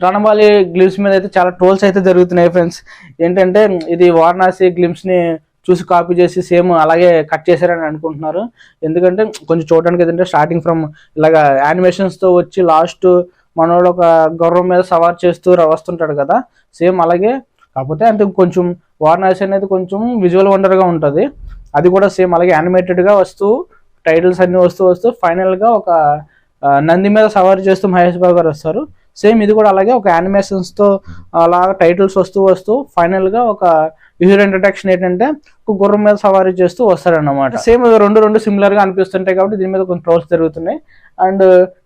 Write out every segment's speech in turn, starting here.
Ranabaali glimpse మీద అయితే చాలా ట్రోల్స్ అయితే జరుగుతున్నాయి ఫ్రెండ్స్. ఏంటంటే ఇది వారణాసి గ్లిమ్స్ ని చూసి కాపీ చేసి సేమ్ అలాగే కట్ చేశారని అనుకుంటున్నారు. ఎందుకంటే కొంచెం చూడడానికి ఏంటంటే స్టార్టింగ్ ఫ్రమ్ ఇలాగా యానిమేషన్స్ తో వచ్చి లాస్ట్ మనోడు ఒక గుర్రం మీద సవార్ చేస్తూ వస్తుంటాడు కదా, సేమ్ అలాగే. కాకపోతే అంటే కొంచెం వారణాసి అనేది కొంచెం విజువల్ వండర్ గా ఉంటుంది. అది కూడా సేమ్ అలాగే యానిమేటెడ్ గా వస్తూ టైటిల్స్ అన్ని వస్తూ ఫైనల్ గా ఒక నంది మీద సవారీ చేస్తూ మహేష్ బాబు గారు వస్తారు. సేమ్ ఇది కూడా అలాగే ఒక యానిమేషన్స్ తో అలా టైటిల్స్ వస్తూ ఫైనల్ గా ఒక యూజర్ ఇంట్రడక్షన్ ఏంటంటే ఒక గుర్రం మీద సవారీ చేస్తూ వస్తారన్నమాట. సేమ్ రెండు సిమిలర్ గా అనిపిస్తుంటాయి కాబట్టి దీని మీద కొంచెం ట్రోల్స్ జరుగుతున్నాయి. అండ్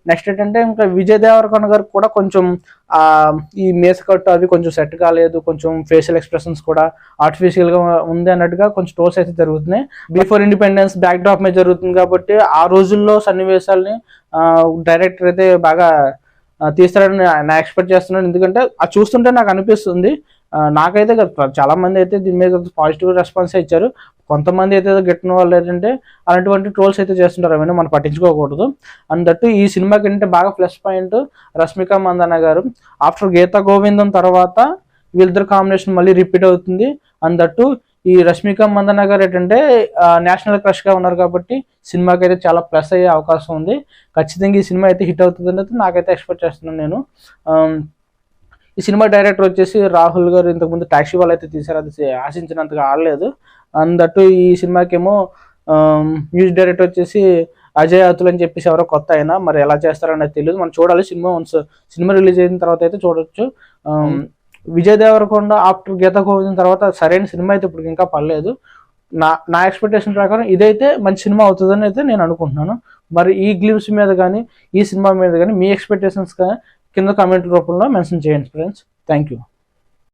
నెక్స్ట్ ఏంటంటే ఇంకా విజయ్ దేవరకొండ గారు కూడా కొంచెం ఈ మేస్ కట్ అవి కొంచెం సెట్ కాలేదు, కొంచెం ఫేషియల్ ఎక్స్ప్రెషన్స్ కూడా ఆర్టిఫిషియల్ గా ఉంది అన్నట్టుగా కొంచెం ట్రోల్స్ అయితే జరుగుతున్నాయి. బిఫోర్ ఇండిపెండెన్స్ బ్యాక్ డ్రాప్ మీద జరుగుతుంది కాబట్టి ఆ రోజుల్లో సన్నివేశాలని డైరెక్టర్ అయితే బాగా తీస్తారని నా ఎక్స్పెక్ట్ చేస్తున్నాను. ఎందుకంటే అది చూస్తుంటే నాకు అనిపిస్తుంది, నాకైతే చాలా మంది అయితే దీని మీద పాజిటివ్ రెస్పాన్స్ ఇచ్చారు. కొంతమంది అయితే గిట్టిన వాళ్ళు ఏంటంటే అలాంటి ట్రోల్స్ అయితే చేస్తుంటారు, అవన్నీ మనం పట్టించుకోకూడదు. అందట్టు ఈ సినిమాకి ఏంటంటే బాగా ప్లస్ పాయింట్ రష్మిక మందన్న గారు. ఆఫ్టర్ గీతా గోవిందం తర్వాత వీళ్ళిద్దరు కాంబినేషన్ మళ్ళీ రిపీట్ అవుతుంది. అందట్టు ఈ రష్మిక మందన్న గారు ఏంటంటే నేషనల్ క్రష్ గా ఉన్నారు కాబట్టి సినిమాకి అయితే చాలా ప్లస్ అయ్యే అవకాశం ఉంది. ఖచ్చితంగా ఈ సినిమా అయితే హిట్ అవుతుంది అనేది నాకైతే ఎక్స్పెక్ట్ చేస్తున్నాను నేను. ఈ సినిమా డైరెక్టర్ వచ్చేసి రాహుల్ గారు. ఇంతకుముందు టాక్సీ వాళ్ళు అయితే తీశారు, అది ఆశించినంతగా ఆడలేదు. అందట్టు ఈ సినిమాకేమో మ్యూజిక్ డైరెక్టర్ వచ్చేసి అజయ్ అతుల్ అని చెప్పేసి ఎవరో కొత్త అయినా, మరి ఎలా చేస్తారనేది తెలియదు. మనం చూడాలి. సినిమా రిలీజ్ అయిన తర్వాత అయితే చూడొచ్చు. విజయ్ దేవరకొండ ఆఫ్టర్ గీతా గోవిందం తర్వాత సరైన సినిమా అయితే ఇప్పుడు ఇంకా పడలేదు. నా ఎక్స్పెక్టేషన్ ప్రకారం ఇదైతే మంచి సినిమా అవుతుందని అయితే నేను అనుకుంటున్నాను. మరి ఈ గ్లిమ్స్ మీద కానీ ఈ సినిమా మీద కానీ మీ ఎక్స్పెక్టేషన్స్ కింద కామెంట్ రూపంలో మెన్షన్ చేయండి ఫ్రెండ్స్. Thank you.